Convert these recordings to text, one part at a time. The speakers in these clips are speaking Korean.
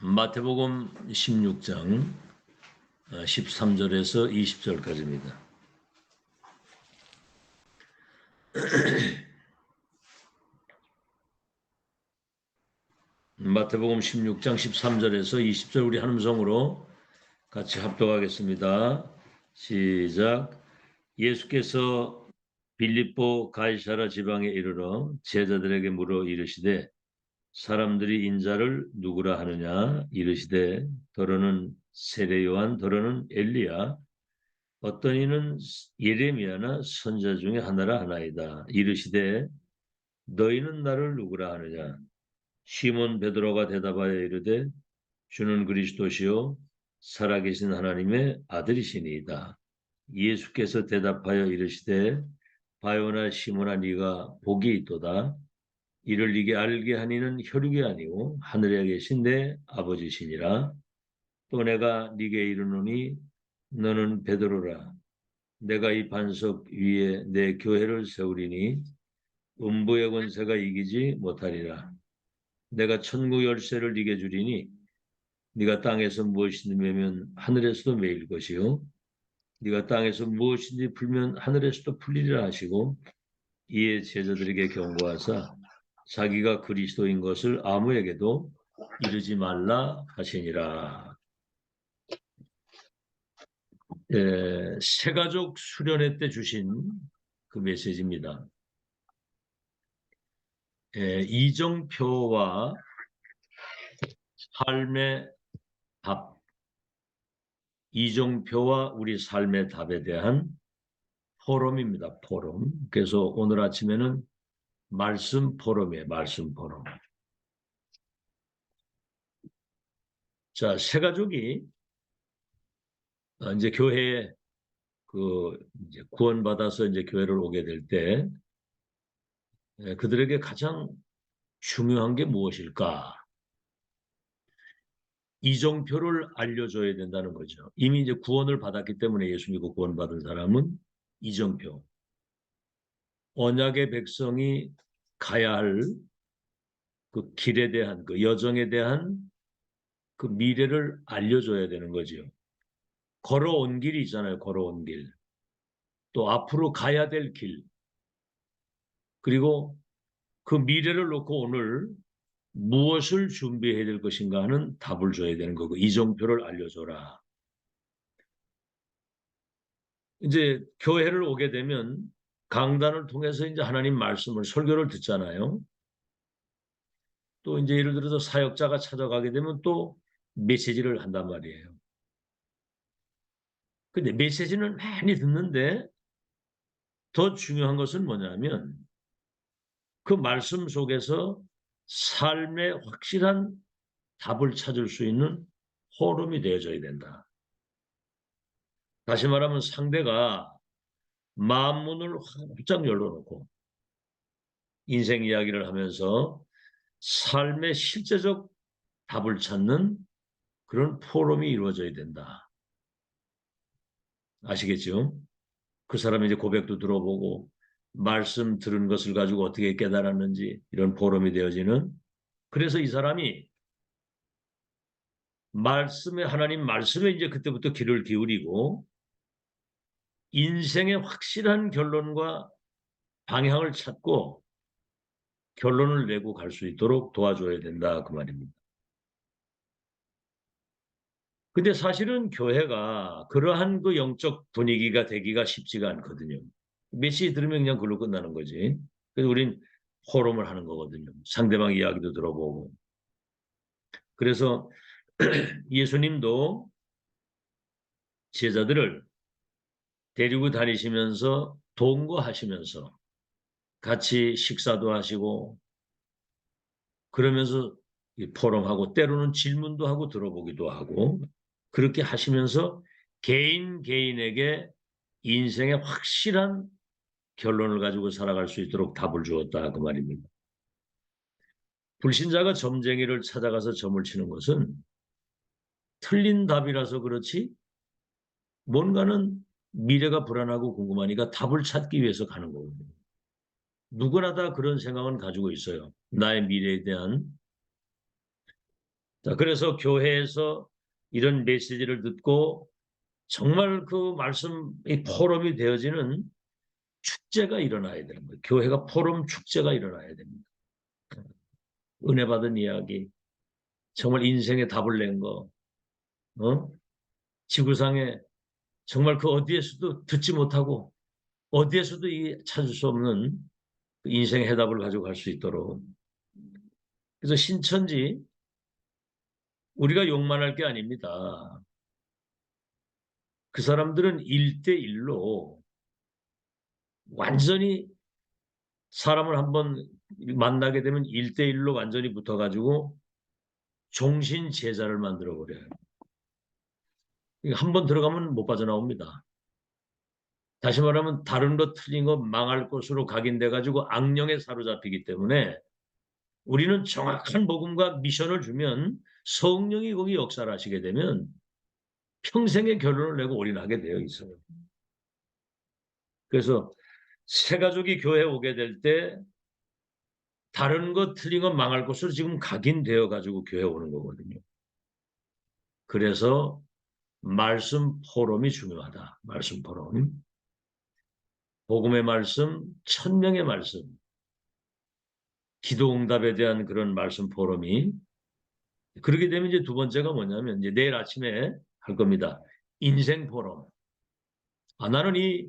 마태복음 16장 13절에서 20절까지입니다. 마태복음 16장 13절에서 20절 우리 한 음성으로 같이 합독하겠습니다. 시작. 예수께서 빌립보 가이사라 지방에 이르러 제자들에게 물어 이르시되 사람들이 인자를 누구라 하느냐 이르시되 더러는 세례 요한 더러는 엘리야 어떤 이는 예레미야나 선자 중에 하나라 하나이다. 이르시되 너희는 나를 누구라 하느냐. 시몬 베드로가 대답하여 이르되 주는 그리스도시요 살아계신 하나님의 아들이시니이다. 예수께서 대답하여 이르시되 바요나 시몬아 네가 복이 있도다. 이를 네게 알게 하니는 혈육이 아니오 하늘에 계신 내 아버지시니라. 또 내가 네게 이르노니 너는 베드로라. 내가 이 반석 위에 내 교회를 세우리니 음부의 권세가 이기지 못하리라. 내가 천국 열쇠를 네게 주리니 네가 땅에서 무엇이든지 매면 하늘에서도 매일 것이요 네가 땅에서 무엇이든지 풀면 하늘에서도 풀리리라 하시고 이에 제자들에게 경고하사 자기가 그리스도인 것을 아무에게도 이르지 말라 하시니라. 새가족 수련회 때 주신 그 메시지입니다. 이정표와 삶의 답, 이정표와 우리 삶의 답에 대한 포럼입니다. 포럼. 그래서 오늘 아침에는 말씀 포럼이에요. 말씀 포럼. 자, 새가족이 이제 교회에 이제 구원받아서 이제 교회를 오게 될 때 그들에게 가장 중요한 게 무엇일까? 이정표를 알려줘야 된다는 거죠. 이미 이제 구원을 받았기 때문에 예수 믿고 구원받은 사람은 이정표. 언약의 백성이 가야 할 그 길에 대한 그 여정에 대한 그 미래를 알려줘야 되는 거죠. 걸어온 길이 있잖아요. 걸어온 길. 또 앞으로 가야 될 길. 그리고 그 미래를 놓고 오늘 무엇을 준비해야 될 것인가 하는 답을 줘야 되는 거고 이정표를 알려줘라. 이제 교회를 오게 되면 강단을 통해서 이제 하나님 말씀을 설교를 듣잖아요. 또 이제 예를 들어서 사역자가 찾아가게 되면 또 메시지를 한단 말이에요. 근데 메시지는 많이 듣는데 더 중요한 것은 뭐냐면 그 말씀 속에서 삶의 확실한 답을 찾을 수 있는 포럼이 되어져야 된다. 다시 말하면 상대가 마음문을 활짝 열어놓고 인생 이야기를 하면서 삶의 실제적 답을 찾는 그런 포럼이 이루어져야 된다. 아시겠죠? 그 사람의 이제 고백도 들어보고 말씀 들은 것을 가지고 어떻게 깨달았는지 이런 포럼이 되어지는 그래서 이 사람이 하나님 말씀에 이제 그때부터 귀를 기울이고 인생의 확실한 결론과 방향을 찾고 결론을 내고 갈 수 있도록 도와줘야 된다 그 말입니다. 근데 사실은 교회가 그러한 그 영적 분위기가 되기가 쉽지가 않거든요. 메시지 들으면 그냥 그걸로 끝나는 거지. 그래서 우린 포럼을 하는 거거든요. 상대방 이야기도 들어보고. 그래서 예수님도 제자들을 데리고 다니시면서 동거하시면서 같이 식사도 하시고 그러면서 포럼하고 때로는 질문도 하고 들어보기도 하고 그렇게 하시면서 개인에게 인생의 확실한 결론을 가지고 살아갈 수 있도록 답을 주었다 그 말입니다. 불신자가 점쟁이를 찾아가서 점을 치는 것은 틀린 답이라서 그렇지 뭔가는 미래가 불안하고 궁금하니까 답을 찾기 위해서 가는 거거든요. 누구나 다 그런 생각은 가지고 있어요. 나의 미래에 대한 자, 그래서 교회에서 이런 메시지를 듣고 정말 그 말씀이 포럼이 되어지는 축제가 일어나야 되는 거예요. 교회가 포럼 축제가 일어나야 됩니다. 은혜 받은 이야기, 정말 인생의 답을 낸 거, 지구상에 정말 그 어디에서도 듣지 못하고 어디에서도 찾을 수 없는 그 인생의 해답을 가지고 갈 수 있도록. 그래서 신천지 우리가 욕만할 게 아닙니다. 그 사람들은 1대1로 완전히 사람을 한번 만나게 되면 1대1로 완전히 붙어가지고 종신 제자를 만들어 버려요. 한 번 들어가면 못 빠져나옵니다. 다시 말하면 다른 것 틀린 거 망할 곳으로 각인돼 가지고 악령에 사로잡히기 때문에 우리는 정확한 복음과 미션을 주면 성령이 거기 역사를 하시게 되면 평생의 결론을 내고 올인하게 되어 있어요. 그래서 새 가족이 교회에 오게 될 때 다른 것 틀린 것 망할 곳으로 지금 각인되어 가지고 교회에 오는 거거든요. 그래서 말씀 포럼이 중요하다. 말씀 포럼. 복음의 말씀, 천명의 말씀, 기도 응답에 대한 그런 말씀 포럼이 그렇게 되면 이제 두 번째가 뭐냐면 이제 내일 아침에 할 겁니다. 인생 포럼. 나는 이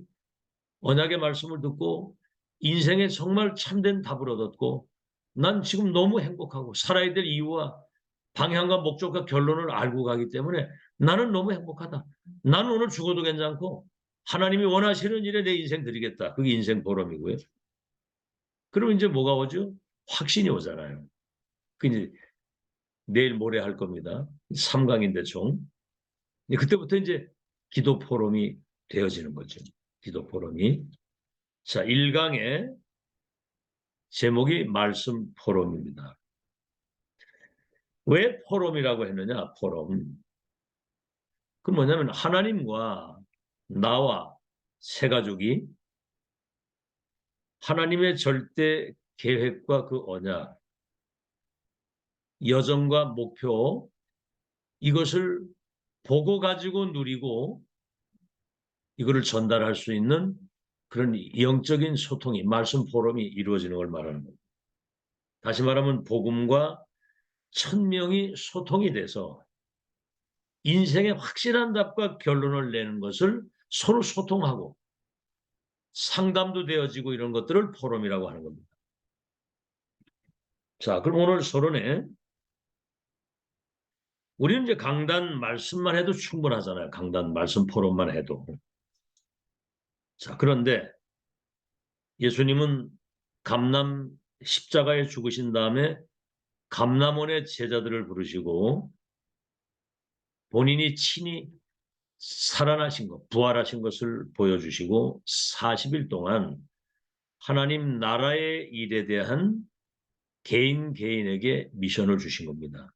언약의 말씀을 듣고 인생에 정말 참된 답을 얻었고 난 지금 너무 행복하고 살아야 될 이유와 방향과 목적과 결론을 알고 가기 때문에 나는 너무 행복하다. 나는 오늘 죽어도 괜찮고 하나님이 원하시는 일에 내 인생 드리겠다. 그게 인생 보람이고요. 그럼 이제 뭐가 오죠? 확신이 오잖아요. 그 이제 내일 모레 할 겁니다. 3강인데 총. 그때부터 이제 기도 포럼이 되어지는 거죠. 기도 포럼이. 자, 1강의 제목이 말씀 포럼입니다. 왜 포럼이라고 했느냐? 포럼. 그 뭐냐면 하나님과 나와 새 가족이 하나님의 절대 계획과 그 언약, 여정과 목표 이것을 보고 가지고 누리고 이거를 전달할 수 있는 그런 영적인 소통이 말씀 포럼이 이루어지는 걸 말하는 겁니다. 다시 말하면 복음과 천명이 소통이 돼서 인생의 확실한 답과 결론을 내는 것을 서로 소통하고 상담도 되어지고 이런 것들을 포럼이라고 하는 겁니다. 자, 그럼 오늘 서론에 우리는 이제 강단 말씀만 해도 충분하잖아요. 강단 말씀 포럼만 해도. 자, 그런데 예수님은 감람 십자가에 죽으신 다음에 감람원의 제자들을 부르시고 본인이 친히 살아나신 것, 부활하신 것을 보여주시고 40일 동안 하나님 나라의 일에 대한 개인 개인에게 미션을 주신 겁니다.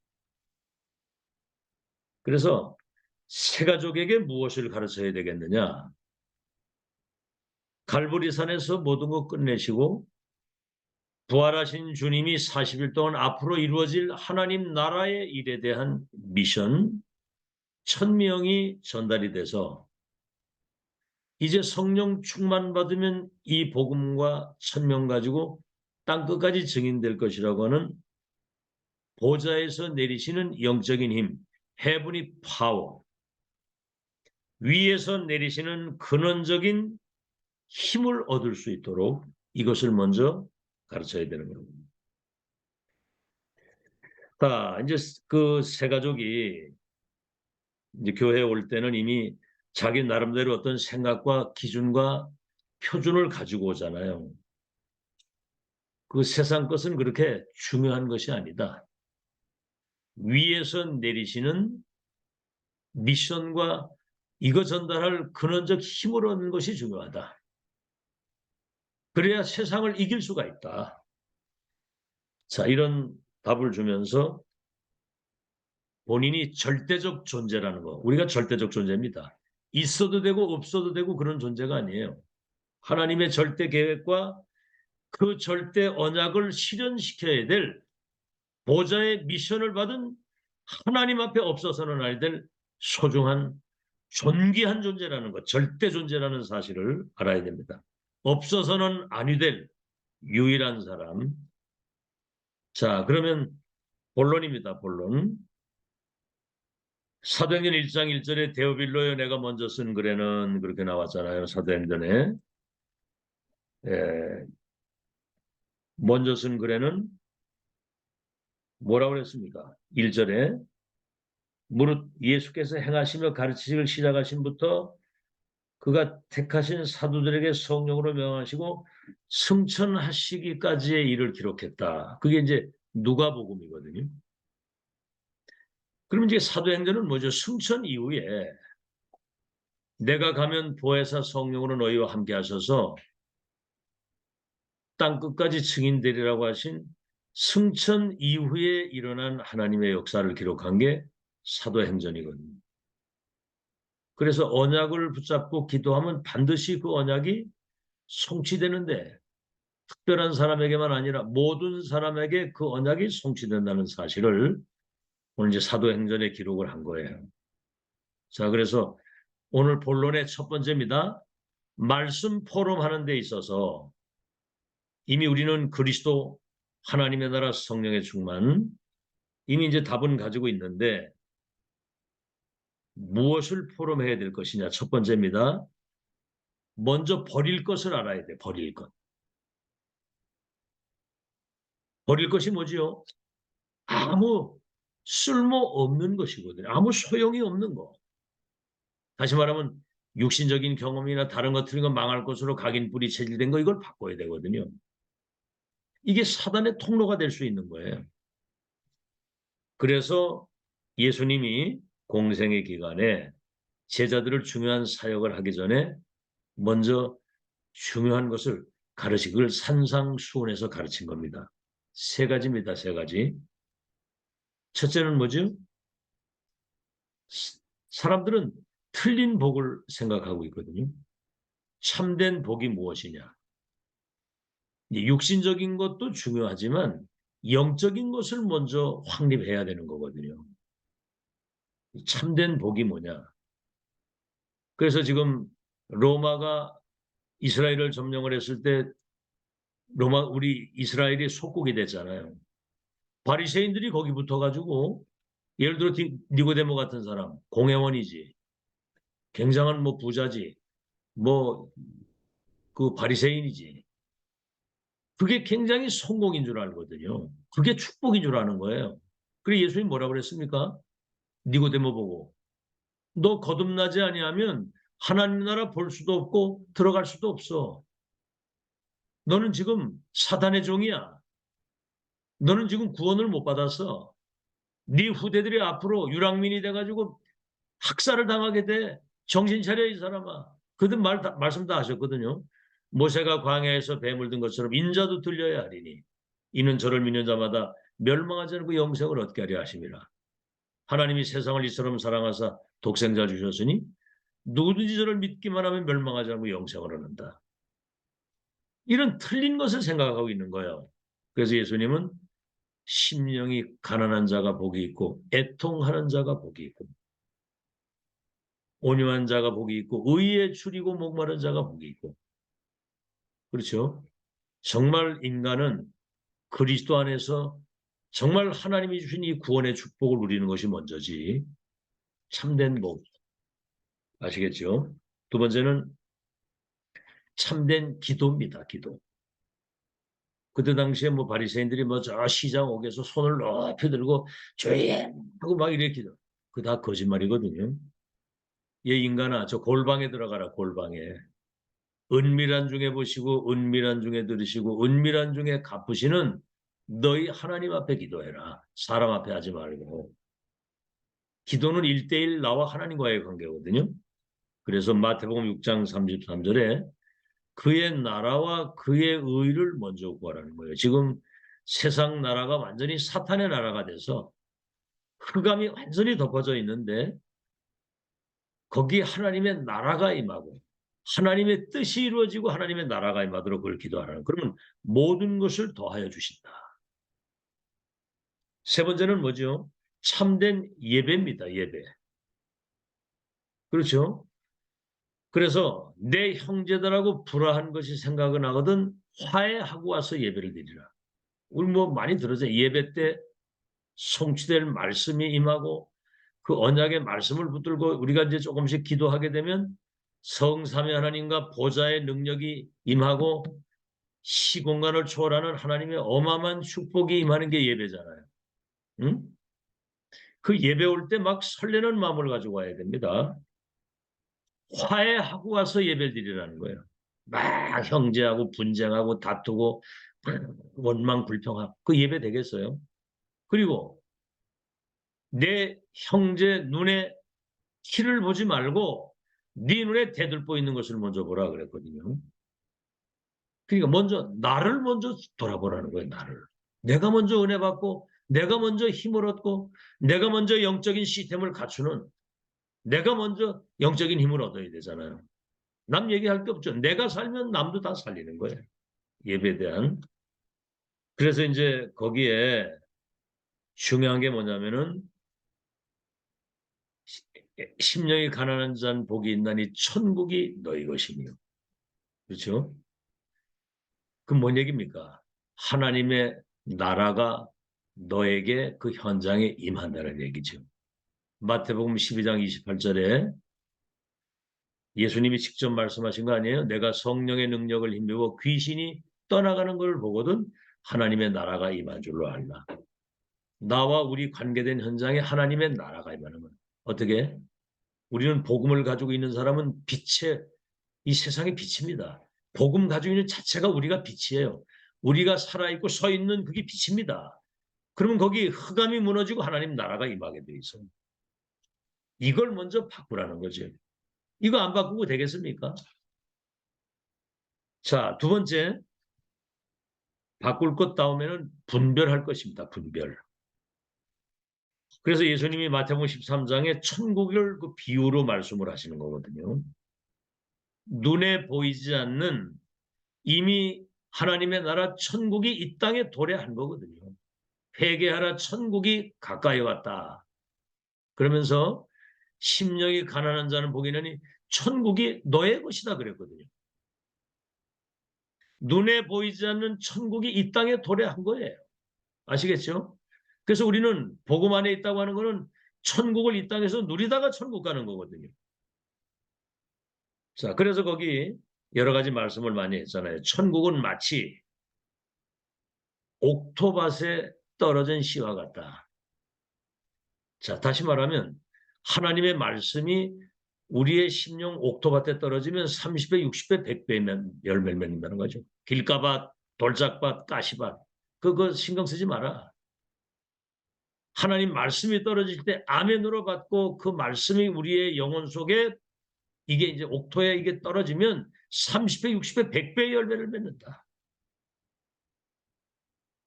그래서 새 가족에게 무엇을 가르쳐야 되겠느냐? 갈보리산에서 모든 것 끝내시고 부활하신 주님이 40일 동안 앞으로 이루어질 하나님 나라의 일에 대한 미션, 천명이 전달이 돼서 이제 성령 충만 받으면 이 복음과 천명 가지고 땅끝까지 증인될 것이라고 하는 보좌에서 내리시는 영적인 힘, 헤븐이 파워, 위에서 내리시는 근원적인 힘을 얻을 수 있도록 이것을 먼저 가르쳐야 되는 겁니다. 자, 이제 그 새 가족이 이제 교회에 올 때는 이미 자기 나름대로 어떤 생각과 기준과 표준을 가지고 오잖아요. 그 세상 것은 그렇게 중요한 것이 아니다. 위에서 내리시는 미션과 이거 전달할 근원적 힘을 얻는 것이 중요하다. 그래야 세상을 이길 수가 있다. 자, 이런 답을 주면서 본인이 절대적 존재라는 거. 우리가 절대적 존재입니다. 있어도 되고 없어도 되고 그런 존재가 아니에요. 하나님의 절대 계획과 그 절대 언약을 실현시켜야 될 보좌의 미션을 받은 하나님 앞에 없어서는 아니 될 소중한 존귀한 존재라는 것, 절대 존재라는 사실을 알아야 됩니다. 없어서는 아니 될 유일한 사람. 자, 그러면 본론입니다. 본론. 사도행전 1장 1절에 데오빌로여 내가 먼저 쓴 글에는 그렇게 나왔잖아요. 사도행전에. 예, 먼저 쓴 글에는 뭐라고 그랬습니까? 1절에 무릇 예수께서 행하시며 가르치시기를 시작하신부터 그가 택하신 사도들에게 성령으로 명하시고 승천하시기까지의 일을 기록했다. 그게 이제 누가복음이거든요. 그럼 이제 사도행전은 뭐죠? 승천 이후에 내가 가면 보혜사 성령으로 너희와 함께 하셔서 땅 끝까지 증인되리라고 하신 승천 이후에 일어난 하나님의 역사를 기록한 게 사도행전이거든요. 그래서 언약을 붙잡고 기도하면 반드시 그 언약이 성취되는데 특별한 사람에게만 아니라 모든 사람에게 그 언약이 성취된다는 사실을 오늘 이제 사도행전에 기록을 한 거예요. 자, 그래서 오늘 본론의 첫 번째입니다. 말씀 포럼하는 데 있어서 이미 우리는 그리스도 하나님의 나라 성령의 충만 이미 이제 답은 가지고 있는데 무엇을 포럼해야 될 것이냐 첫 번째입니다. 먼저 버릴 것을 알아야 돼. 버릴 것. 버릴 것이 뭐지요? 아무 쓸모없는 것이거든요. 아무 소용이 없는 거. 다시 말하면 육신적인 경험이나 다른 것 틀린 건 망할 것으로 각인뿌리 체질된 거 이걸 바꿔야 되거든요. 이게 사단의 통로가 될 수 있는 거예요. 그래서 예수님이 공생의 기간에 제자들을 중요한 사역을 하기 전에 먼저 중요한 것을 가르치고 그걸 산상수훈에서 가르친 겁니다. 세 가지입니다. 세 가지. 첫째는 뭐죠? 사람들은 틀린 복을 생각하고 있거든요. 참된 복이 무엇이냐? 육신적인 것도 중요하지만 영적인 것을 먼저 확립해야 되는 거거든요. 참된 복이 뭐냐? 그래서 지금 로마가 이스라엘을 점령을 했을 때 우리 이스라엘이 속국이 됐잖아요. 바리새인들이 거기 붙어가지고 예를 들어 니고데모 같은 사람 공회원이지, 굉장한 뭐 부자지, 뭐 그 바리새인이지. 그게 굉장히 성공인 줄 알거든요. 그게 축복인 줄 아는 거예요. 그래 예수님 뭐라고 그랬습니까? 니고데모 보고 너 거듭나지 아니하면 하나님 나라 볼 수도 없고 들어갈 수도 없어. 너는 지금 사단의 종이야. 너는 지금 구원을 못 받았어. 네 후대들이 앞으로 유랑민이 돼가지고 학살을 당하게 돼. 정신 차려 이 사람아. 그들 말씀 다 하셨거든요. 모세가 광야에서 뱀을 든 것처럼 인자도 들려야 하리니 이는 저를 믿는 자마다 멸망하지 않고 영생을 얻게 하려 하심이라. 하나님이 세상을 이처럼 사랑하사 독생자 주셨으니 누구든지 저를 믿기만 하면 멸망하지 않고 영생을 얻는다. 이런 틀린 것을 생각하고 있는 거예요. 그래서 예수님은 심령이 가난한 자가 복이 있고 애통하는 자가 복이 있고 온유한 자가 복이 있고 의에 줄이고 목마른 자가 복이 있고 그렇죠? 정말 인간은 그리스도 안에서 정말 하나님이 주신 이 구원의 축복을 누리는 것이 먼저지 참된 복 아시겠죠? 두 번째는 참된 기도입니다. 기도. 그때 당시에 뭐 바리새인들이 뭐 저 시장 옥에서 손을 높이 들고 주여 하고 막 이렇게 기도. 그 다 거짓말이거든요. 얘 인간아 저 골방에 들어가라 골방에. 은밀한 중에 보시고 은밀한 중에 들으시고 은밀한 중에 갚으시는 너희 하나님 앞에 기도해라. 사람 앞에 하지 말고. 기도는 1대1 나와 하나님과의 관계거든요. 그래서 마태복음 6장 33절에 그의 나라와 그의 의를 먼저 구하라는 거예요. 지금 세상 나라가 완전히 사탄의 나라가 돼서 흑암이 완전히 덮어져 있는데 거기에 하나님의 나라가 임하고 하나님의 뜻이 이루어지고 하나님의 나라가 임하도록 그걸 기도하라는. 그러면 모든 것을 더하여 주신다. 세 번째는 뭐죠? 참된 예배입니다. 예배. 그렇죠? 그래서 내 형제들하고 불화한 것이 생각은 나거든 화해하고 와서 예배를 드리라. 우리 뭐 많이 들었죠. 예배 때 성취될 말씀이 임하고 그 언약의 말씀을 붙들고 우리가 이제 조금씩 기도하게 되면 성삼위 하나님과 보좌의 능력이 임하고 시공간을 초월하는 하나님의 어마어마한 축복이 임하는 게 예배잖아요. 응? 그 예배 올 때 막 설레는 마음을 가지고 와야 됩니다. 화해하고 와서 예배를 드리라는 거예요. 막 형제하고 분쟁하고 다투고 원망 불평하고 그 예배 되겠어요? 그리고 내 형제 눈에 키를 보지 말고 네 눈에 대들보 있는 것을 먼저 보라 그랬거든요. 그러니까 나를 먼저 돌아보라는 거예요. 나를. 내가 먼저 은혜 받고 내가 먼저 힘을 얻고 내가 먼저 영적인 시스템을 갖추는 내가 먼저 영적인 힘을 얻어야 되잖아요. 남 얘기할 게 없죠. 내가 살면 남도 다 살리는 거예요. 예배에 대한. 그래서 이제 거기에 중요한 게 뭐냐면은 심령이 가난한 자는 복이 있나니 천국이 너희 것이며. 그렇죠? 그 뭔 얘기입니까? 하나님의 나라가 너에게 그 현장에 임한다는 얘기죠. 마태복음 12장 28절에 예수님이 직접 말씀하신 거 아니에요? 내가 성령의 능력을 힘입어 귀신이 떠나가는 걸 보거든 하나님의 나라가 임한 줄로 알라. 나와 우리 관계된 현장에 하나님의 나라가 임하는 거예요. 어떻게? 우리는 복음을 가지고 있는 사람은 이 세상의 빛입니다. 복음 가지고 있는 자체가 우리가 빛이에요. 우리가 살아있고 서 있는 그게 빛입니다. 그러면 거기 흑암이 무너지고 하나님 나라가 임하게 돼 있어요. 이걸 먼저 바꾸라는 거죠. 이거 안 바꾸고 되겠습니까? 자, 두 번째, 바꿀 것 다음에는 분별할 것입니다. 분별. 그래서 예수님이 마태복음 13장에 천국을 그 비유로 말씀을 하시는 거거든요. 눈에 보이지 않는 이미 하나님의 나라 천국이 이 땅에 도래한 거거든요. 회개하라 천국이 가까이 왔다. 그러면서 심령이 가난한 자는 복이나니 천국이 너의 것이다 그랬거든요. 눈에 보이지 않는 천국이 이 땅에 도래한 거예요. 아시겠죠? 그래서 우리는 복음 안에 있다고 하는 거는 천국을 이 땅에서 누리다가 천국 가는 거거든요. 자, 그래서 거기 여러 가지 말씀을 많이 했잖아요. 천국은 마치 옥토밭에 떨어진 씨와 같다. 자, 다시 말하면 하나님의 말씀이 우리의 심령 옥토밭에 떨어지면 30배, 60배, 100배면 열매를 맺는다는 거죠. 길가밭, 돌짝밭, 가시밭. 그거 신경 쓰지 마라. 하나님 말씀이 떨어질 때 아멘으로 받고 그 말씀이 우리의 영혼 속에 이게 이제 옥토에 이게 떨어지면 30배, 60배, 100배 열매를 맺는다.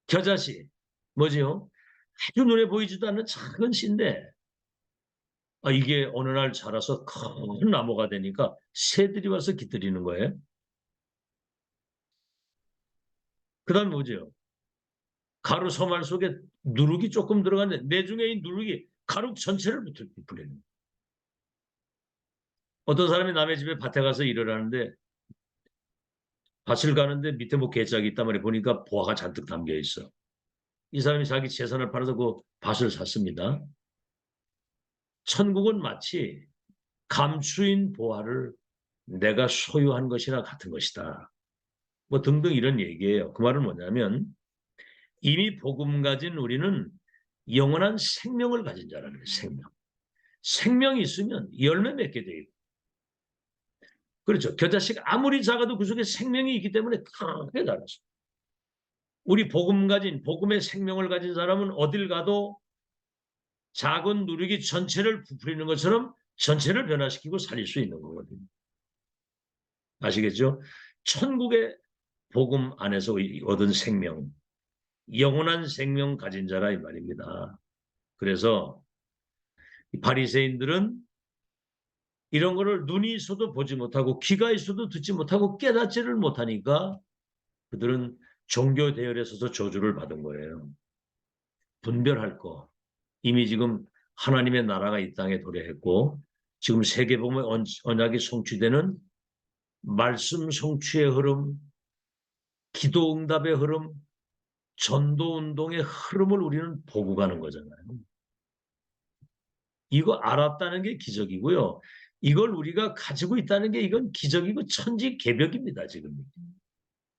겨자씨, 뭐지요? 아주 눈에 보이지도 않는 작은 씨인데 이게 어느 날 자라서 큰 나무가 되니까 새들이 와서 깃들이는 거예요. 그 다음 뭐죠? 가루 소말 속에 누룩이 조금 들어갔는데 내 중에 이 누룩이 가루 전체를 부풀리는. 어떤 사람이 남의 집에 밭에 가서 일을 하는데 밭을 가는데 밑에 뭐 개짝이 있단 말이에요. 보니까 보화가 잔뜩 담겨 있어. 이 사람이 자기 재산을 팔아서 그 밭을 샀습니다. 천국은 마치 감추인 보화를 내가 소유한 것이나 같은 것이다. 뭐 등등 이런 얘기예요. 그 말은 뭐냐면 이미 복음 가진 우리는 영원한 생명을 가진 자라는 거예요. 생명. 생명이 있으면 열매 맺게 돼 있고. 그렇죠. 겨자씨가 아무리 작아도 그 속에 생명이 있기 때문에 크게 자랐어. 우리 복음의 생명을 가진 사람은 어딜 가도 작은 누룩이 전체를 부풀리는 것처럼 전체를 변화시키고 살릴 수 있는 거거든요. 아시겠죠? 천국의 복음 안에서 얻은 생명, 영원한 생명 가진 자라 이 말입니다. 그래서 바리새인들은 이런 거를 눈이 있어도 보지 못하고 귀가 있어도 듣지 못하고 깨닫지를 못하니까 그들은 종교 대열에 서서 저주를 받은 거예요. 분별할 거. 이미 지금 하나님의 나라가 이 땅에 도래했고 지금 세계복음의 언약이 성취되는 말씀 성취의 흐름, 기도 응답의 흐름, 전도 운동의 흐름을 우리는 보고 가는 거잖아요. 이거 알았다는 게 기적이고요. 이걸 우리가 가지고 있다는 게 이건 기적이고 천지개벽입니다. 지금.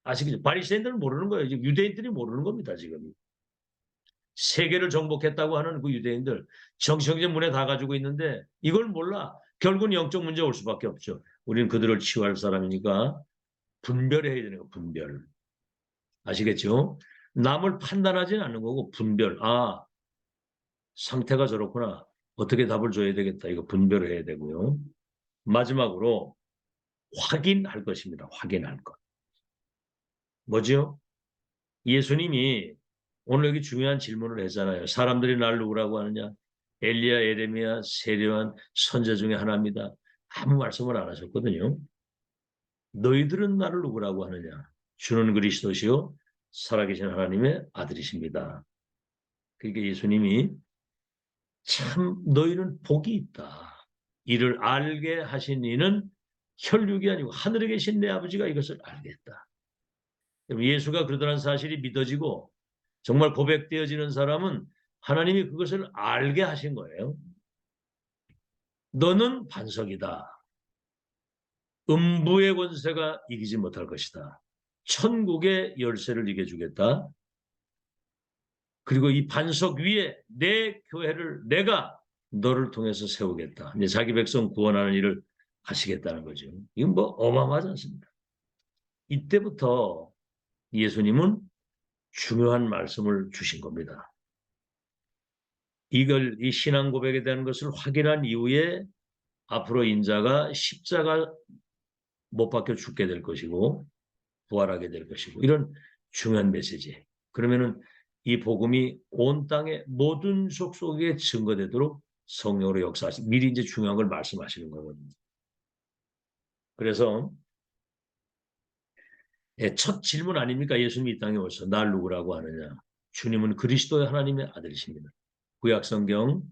아시겠죠? 바리새인들은 모르는 거예요. 지금 유대인들이 모르는 겁니다. 지금. 세계를 정복했다고 하는 그 유대인들 정신적인 문에 다 가지고 있는데 이걸 몰라. 결국은 영적 문제 올 수밖에 없죠. 우리는 그들을 치유할 사람이니까 분별해야 되는 거 분별. 아시겠죠? 남을 판단하지는 않는 거고 분별. 아, 상태가 저렇구나. 어떻게 답을 줘야 되겠다. 이거 분별을 해야 되고요. 마지막으로 확인할 것입니다. 확인할 것. 뭐죠? 예수님이 오늘 여기 중요한 질문을 했잖아요. 사람들이 날 누구라고 하느냐? 엘리야, 에레미야, 세례요한 선지 중에 하나입니다. 아무 말씀을 안 하셨거든요. 너희들은 나를 누구라고 하느냐? 주는 그리스도시요 살아계신 하나님의 아들이십니다. 그러니까 예수님이 참 너희는 복이 있다. 이를 알게 하신 이는 혈육이 아니고 하늘에 계신 내 아버지가 이것을 알겠다. 예수가 그러더라는 사실이 믿어지고 정말 고백되어지는 사람은 하나님이 그것을 알게 하신 거예요. 너는 반석이다. 음부의 권세가 이기지 못할 것이다. 천국의 열쇠를 이겨주겠다. 그리고 이 반석 위에 내 교회를 내가 너를 통해서 세우겠다. 이제 자기 백성 구원하는 일을 하시겠다는 거죠. 이건 뭐 어마어마하지 않습니까? 이때부터 예수님은 중요한 말씀을 주신 겁니다. 이 신앙 고백에 대한 것을 확인한 이후에 앞으로 인자가 십자가 못 박혀 죽게 될 것이고 부활하게 될 것이고 이런 중요한 메시지. 그러면은 이 복음이 온 땅의 모든 족속에 증거되도록 성령으로 역사하시 미리 이제 중요한 걸 말씀하시는 거거든요. 그래서 첫 질문 아닙니까? 예수님이 이 땅에 오셔서 날 누구라고 하느냐? 주님은 그리스도의 하나님의 아들이십니다. 구약성경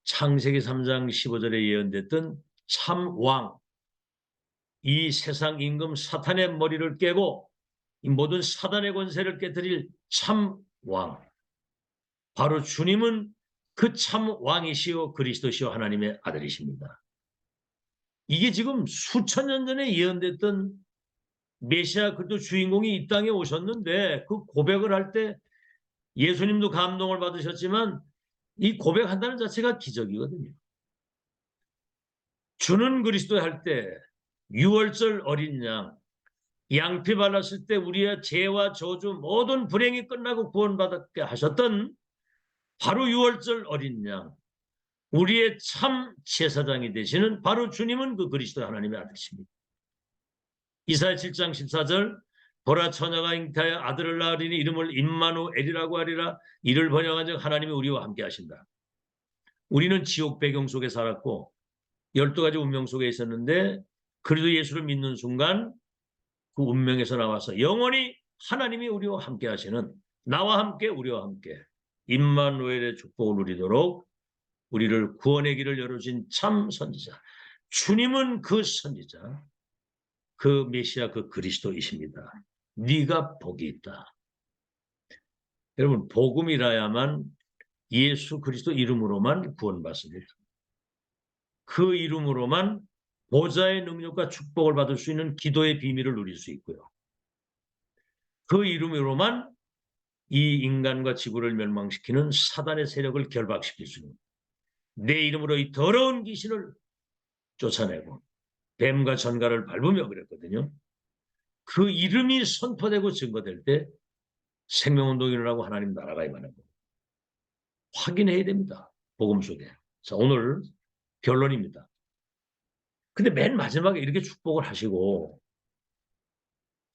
창세기 3장 15절에 예언됐던 참왕, 이 세상 임금 사탄의 머리를 깨고 이 모든 사단의 권세를 깨뜨릴 참왕, 바로 주님은 그 참왕이시오 그리스도시오 하나님의 아들이십니다. 이게 지금 수천 년 전에 예언됐던 메시아 그리스도 주인공이 이 땅에 오셨는데 그 고백을 할 때 예수님도 감동을 받으셨지만 이 고백한다는 자체가 기적이거든요. 주는 그리스도 할 때 6월절 어린 양, 양피 발랐을 때 우리의 죄와 저주 모든 불행이 끝나고 구원받게 하셨던 바로 6월절 어린 양, 우리의 참 제사장이 되시는 바로 주님은 그 그리스도 하나님의 아들이십니다. 이사야 7장 14절 보라 처녀가 잉태하여 아들을 낳으리니 이름을 임마누엘이라고 하리라. 이를 번역한즉 하나님이 우리와 함께 하신다. 우리는 지옥 배경 속에 살았고 12가지 운명 속에 있었는데 그래도 예수를 믿는 순간 그 운명에서 나와서 영원히 하나님이 우리와 함께 하시는 나와 함께 우리와 함께 임마누엘의 축복을 누리도록 우리를 구원의 길을 열어준 참 선지자. 주님은 그 선지자, 그 메시아, 그 그리스도이십니다. 네가 복이 있다. 여러분 복음이라야만 예수 그리스도 이름으로만 구원받습니다. 그 이름으로만 보좌의 능력과 축복을 받을 수 있는 기도의 비밀을 누릴 수 있고요. 그 이름으로만 이 인간과 지구를 멸망시키는 사단의 세력을 결박시킬 수 있는 내 이름으로 이 더러운 귀신을 쫓아내고 뱀과 전갈을 밟으며 그랬거든요. 그 이름이 선포되고 증거될 때 생명운동이 일어나고 하나님 나라가 임하는 거 확인해야 됩니다. 복음 속에. 자, 오늘 결론입니다. 근데 맨 마지막에 이렇게 축복을 하시고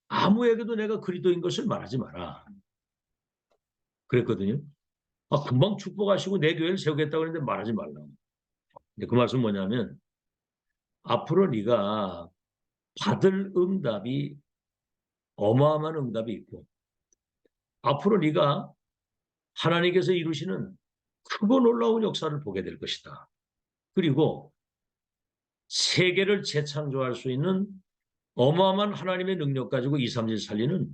아무에게도 내가 그리스도인 것을 말하지 마라. 그랬거든요. 아, 금방 축복하시고 내 교회를 세우겠다고 했는데 말하지 말라고. 근데 그 말씀 뭐냐면 앞으로 네가 받을 응답이 어마어마한 응답이 있고 앞으로 네가 하나님께서 이루시는 크고 놀라운 역사를 보게 될 것이다. 그리고 세계를 재창조할 수 있는 어마어마한 하나님의 능력 가지고 2, 3일 살리는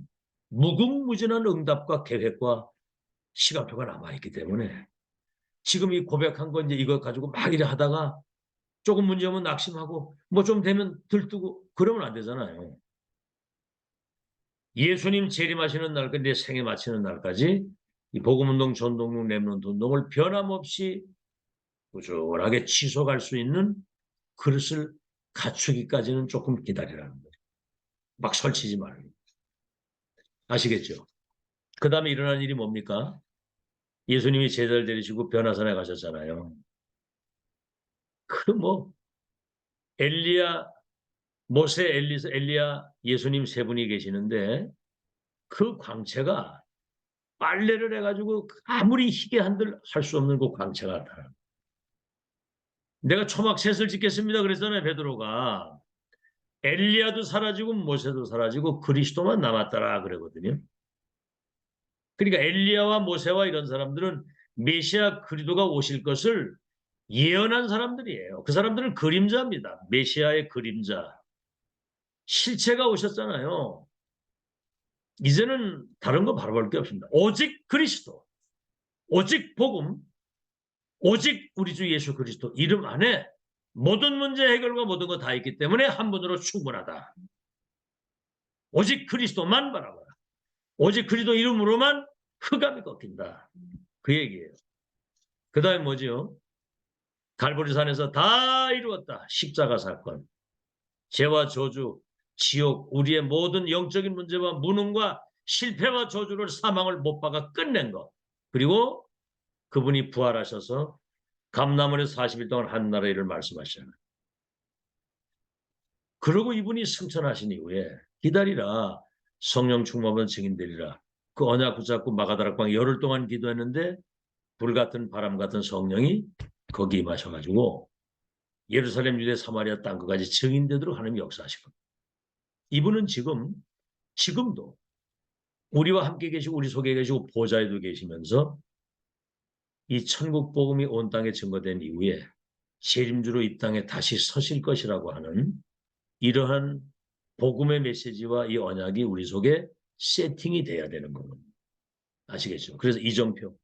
무궁무진한 응답과 계획과 시간표가 남아있기 때문에 지금 이 고백한 거 이제 이거 가지고 막 이래 하다가 조금 문제 오면 낙심하고 뭐 좀 되면 들뜨고 그러면 안 되잖아요. 예수님 재림하시는 날까지 내 생애 마치는 날까지 이 복음운동, 전동록, 렘넌트 운동을 변함없이 꾸준하게 지속할 수 있는 그릇을 갖추기까지는 조금 기다리라는 거예요. 막 설치지 말고. 아시겠죠? 그 다음에 일어난 일이 뭡니까? 예수님이 제자를 데리시고 변화산에 가셨잖아요. 그 뭐 엘리야, 모세, 엘리야, 예수님 세 분이 계시는데 그 광채가 빨래를 해가지고 아무리 희게 한들 할 수 없는 그 광채가 나타나. 내가 초막셋을 짓겠습니다 그랬잖아요 베드로가. 엘리야도 사라지고 모세도 사라지고 그리스도만 남았더라 그러거든요. 그러니까 엘리야와 모세와 이런 사람들은 메시아 그리스도가 오실 것을 예언한 사람들이에요. 그 사람들은 그림자입니다. 메시아의 그림자. 실체가 오셨잖아요. 이제는 다른 거 바라볼 게 없습니다. 오직 그리스도, 오직 복음, 오직 우리 주 예수 그리스도 이름 안에 모든 문제 해결과 모든 거 다 있기 때문에 한 분으로 충분하다. 오직 그리스도만 바라봐라. 오직 그리스도 이름으로만 흑암이 꺾인다. 그 얘기예요. 그 다음에 뭐지요? 갈보리산에서 다 이루었다. 십자가 사건. 죄와 저주, 지옥, 우리의 모든 영적인 문제와 무능과 실패와 저주를 사망을 못 박아 끝낸 것. 그리고 그분이 부활하셔서 감람원에 40일 동안 한 나라의 일을 말씀하시잖아요. 그러고 이분이 승천하신 이후에 기다리라. 성령 충만한 증인되리라. 그 언약 붙잡고 마가다락방 열흘 동안 기도했는데 불같은 바람 같은 성령이 거기 임하셔가지고 예루살렘, 유대, 사마리아 땅끝까지 증인되도록 하나님이 역사하시고 이분은 지금도 우리와 함께 계시고 우리 속에 계시고 보좌에도 계시면서 이 천국 복음이 온 땅에 증거된 이후에 재림주로 이 땅에 다시 서실 것이라고 하는 이러한 복음의 메시지와 이 언약이 우리 속에 세팅이 돼야 되는 겁니다. 아시겠죠? 그래서 이정표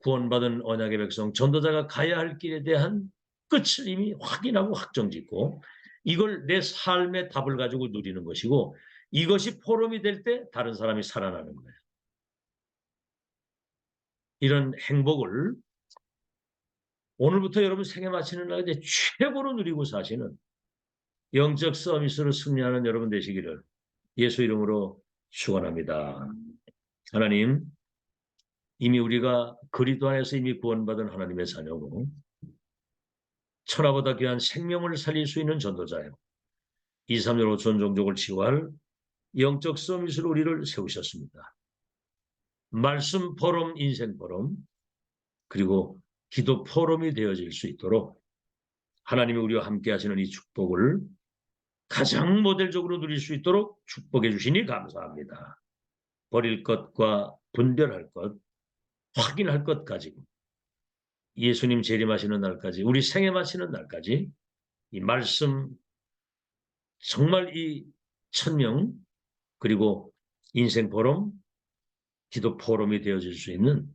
구원받은 언약의 백성 전도자가 가야 할 길에 대한 끝을 이미 확인하고 확정짓고 이걸 내 삶의 답을 가지고 누리는 것이고 이것이 포럼이 될 때 다른 사람이 살아나는 거예요. 이런 행복을 오늘부터 여러분 생애 마치는 날까지 최고로 누리고 사시는 영적 서비스로 승리하는 여러분 되시기를 예수 이름으로 축원합니다. 하나님, 이미 우리가 그리스도 안에서 이미 구원받은 하나님의 자녀고 천하보다 귀한 생명을 살릴 수 있는 전도자요. 2, 3년 5천 종족을 치유할 영적 서비스로 우리를 세우셨습니다. 말씀 포럼, 인생 포럼, 그리고 기도 포럼이 되어질 수 있도록 하나님이 우리와 함께 하시는 이 축복을 가장 모델적으로 누릴 수 있도록 축복해 주시니 감사합니다. 버릴 것과 분별할 것, 확인할 것 가지고 예수님 재림하시는 날까지 우리 생애 마치는 날까지 이 말씀 정말 이 천명 그리고 인생 포럼, 기도 포럼이 되어질 수 있는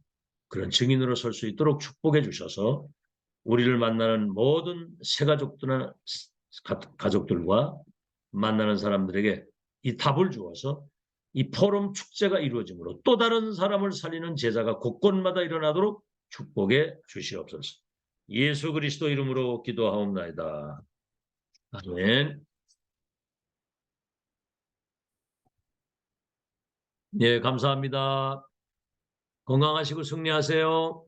그런 증인으로 설 수 있도록 축복해 주셔서 우리를 만나는 모든 새가족들과 가족들과 만나는 사람들에게 이 답을 주어서 이 포럼 축제가 이루어지므로 또 다른 사람을 살리는 제자가 곳곳마다 일어나도록 축복해 주시옵소서. 예수 그리스도 이름으로 기도하옵나이다. 아멘. 예, 감사합니다. 건강하시고 승리하세요.